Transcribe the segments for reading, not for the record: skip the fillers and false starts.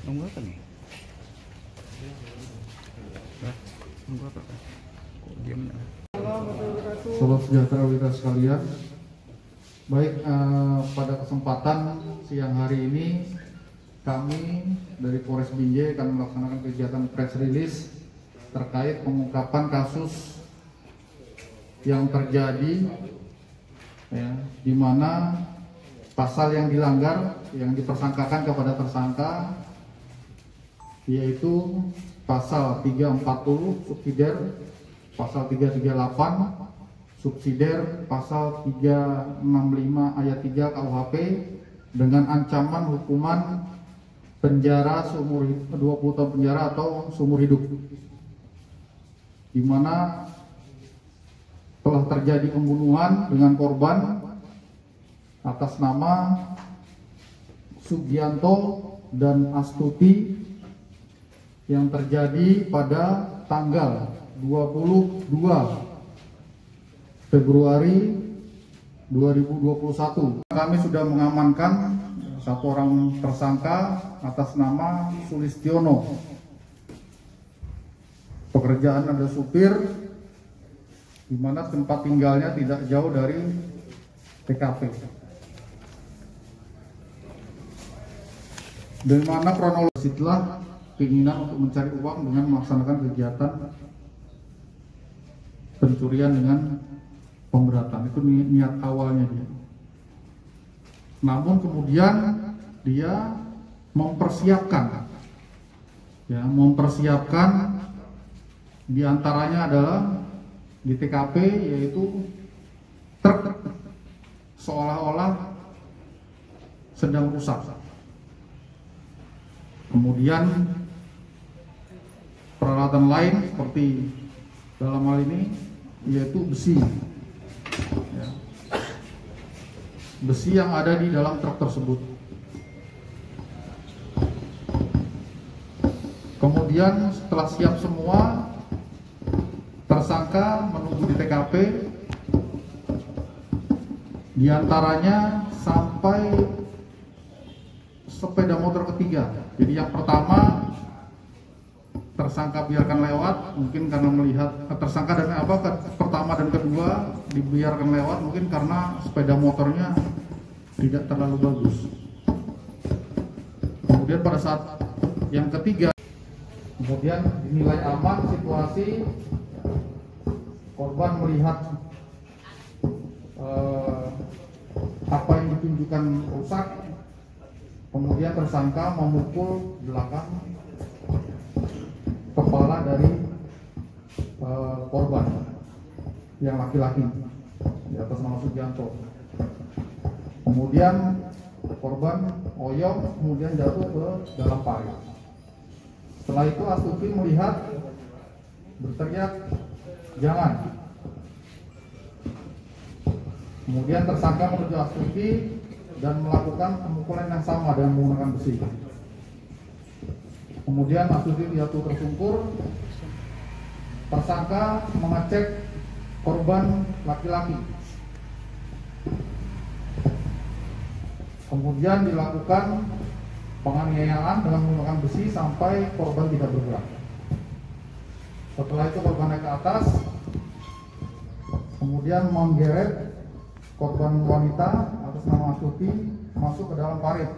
Nunggu apa nih? Nunggu apa? Kok diam? Salam sejahtera kita sekalian. Baik, pada kesempatan siang hari ini kami dari Polres Binjai akan melaksanakan kegiatan press release terkait pengungkapan kasus yang terjadi, ya, di mana pasal yang dilanggar, yang dipersangkakan kepada tersangka, yaitu pasal 340 subsidiar, pasal 338 subsidiar, pasal 365 ayat 3 KUHP dengan ancaman hukuman penjara seumur 20 tahun penjara atau seumur hidup, di mana telah terjadi pembunuhan dengan korban atas nama Sugianto dan Astuti yang terjadi pada tanggal 22 Februari 2021. Kami sudah mengamankan satu orang tersangka atas nama Sulistiono. Pekerjaan ada supir, di mana tempat tinggalnya tidak jauh dari TKP. Dari mana kronologi setelah keinginan untuk mencari uang dengan melaksanakan kegiatan pencurian dengan pemberatan, itu niat awalnya dia. Namun kemudian dia mempersiapkan, diantaranya adalah di TKP, yaitu truk seolah-olah sedang rusak. Kemudian peralatan lain seperti dalam hal ini yaitu besi, ya, besi yang ada di dalam truk tersebut. Kemudian setelah siap semua, tersangka menunggu di TKP, diantaranya sampai sepeda motor ketiga. Jadi yang pertama tersangka biarkan lewat, mungkin karena melihat tersangka dan pertama dan kedua dibiarkan lewat mungkin karena sepeda motornya tidak terlalu bagus. Kemudian pada saat yang ketiga, kemudian dinilai aman situasi, korban melihat apa yang ditunjukkan rusak, kemudian tersangka memukul belakang kepala dari korban yang laki-laki di atas nama Sugianto. Kemudian korban oyong, kemudian jatuh ke dalam parit. Setelah itu Astuti melihat, berteriak, "Jangan!" Kemudian tersangka menuju Astuti dan melakukan pemukulan yang sama dengan menggunakan besi. Kemudian Astuti jatuh tersungkur. Tersangka mengecek korban laki-laki. Kemudian dilakukan penganiayaan dengan menggunakan besi sampai korban tidak bergerak. Setelah itu korban naik ke atas, kemudian menggeret korban wanita atas nama Astuti masuk ke dalam parit,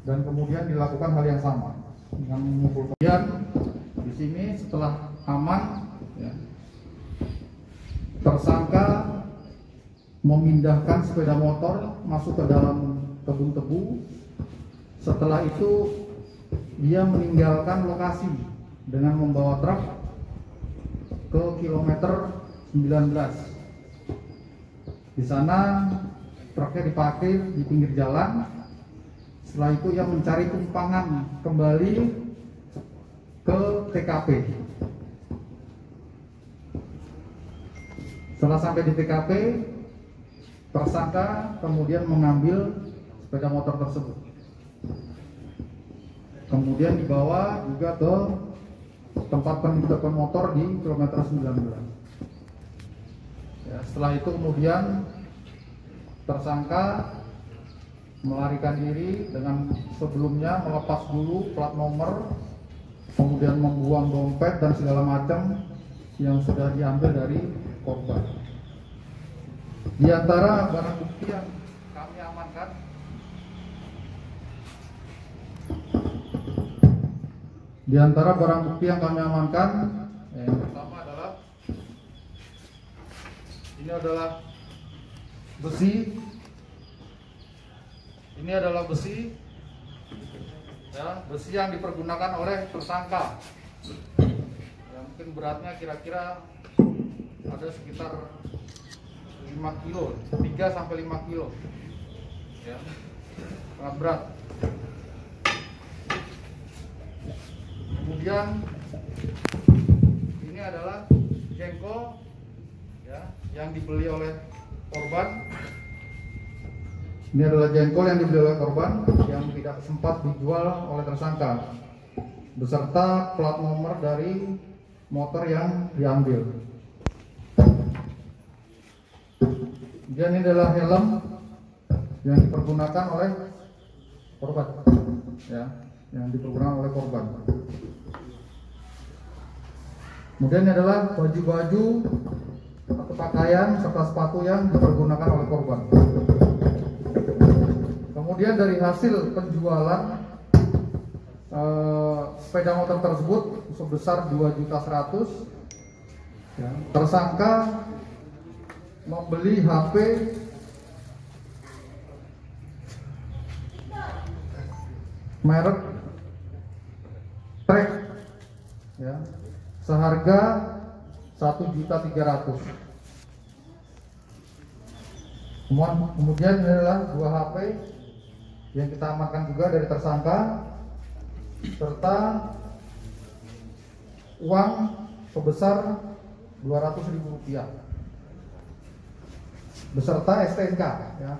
dan kemudian dilakukan hal yang sama dengan memukul. Kemudian di sini setelah aman, ya, tersangka memindahkan sepeda motor masuk ke dalam kebun tebu. Setelah itu dia meninggalkan lokasi dengan membawa truk ke kilometer 19. Di sana truknya diparkir di pinggir jalan. Setelah itu ia mencari tumpangan kembali ke TKP. Setelah sampai di TKP, tersangka kemudian mengambil sepeda motor tersebut. Kemudian dibawa juga ke tempat penitipan motor di kilometer 19. Ya, setelah itu kemudian tersangka melarikan diri dengan sebelumnya melepas dulu plat nomor, kemudian membuang dompet dan segala macam yang sudah diambil dari korban. Di antara barang bukti yang kami amankan, yang pertama adalah ini adalah besi. Ini adalah besi, ya, besi yang dipergunakan oleh tersangka. Ya, mungkin beratnya kira-kira ada sekitar 5 kilo, 3 sampai 5 kilo. Ya, sangat berat. Kemudian ini adalah jengkol, ya, yang dibeli oleh korban. Ini adalah jengkol yang dibeli oleh korban yang tidak sempat dijual oleh tersangka, beserta plat nomor dari motor yang diambil. Dan ini adalah helm yang dipergunakan oleh korban, ya, yang dipergunakan oleh korban. Kemudian ini adalah baju-baju atau pakaian serta sepatu yang dipergunakan oleh korban. Kemudian dari hasil penjualan sepeda motor tersebut sebesar 2.100.000, ya, tersangka membeli HP merek Trek, ya, seharga 1.300.000. Kemudian ini adalah 2 HP yang kita amankan juga dari tersangka, serta uang sebesar Rp200.000 beserta STNK, ya.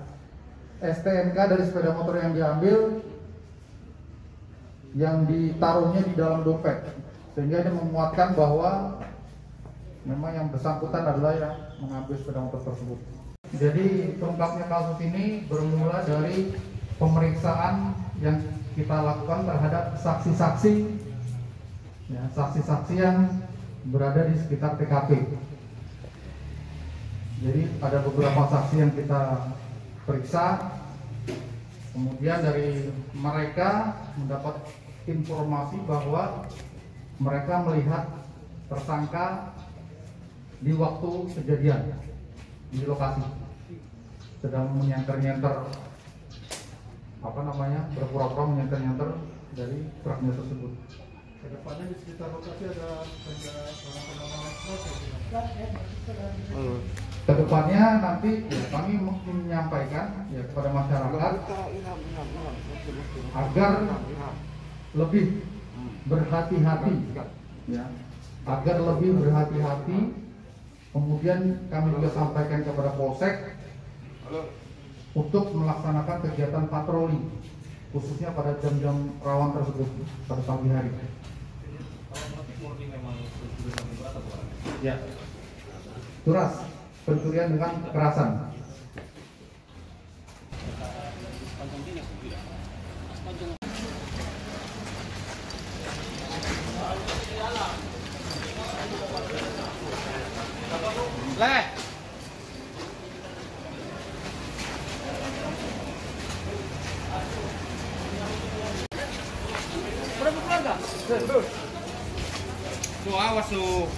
STNK dari sepeda motor yang diambil yang ditaruhnya di dalam dompet, sehingga ini memuatkan bahwa memang yang bersangkutan adalah yang mengambil sepeda motor tersebut. Jadi terungkapnya kasus ini bermula dari pemeriksaan yang kita lakukan terhadap saksi-saksi, ya, saksi-saksi yang berada di sekitar TKP. Jadi ada beberapa saksi yang kita periksa, kemudian dari mereka mendapat informasi bahwa mereka melihat tersangka di waktu kejadian di lokasi sedang menyenter-nyenter, berpura-pura menyenter-nyenter dari truknya tersebut. Kedepannya di sekitar lokasi ada kedepannya nanti, ya, kami menyampaikan, ya, kepada masyarakat agar lebih berhati-hati, ya, agar lebih berhati-hati. Kemudian kami juga sampaikan kepada Polsek untuk melaksanakan kegiatan patroli, khususnya pada jam-jam rawan tersebut pada pagi hari. Ya, turas pencurian dengan kekerasan. Leh. Berapa keluarga? Tuh, awas tuh.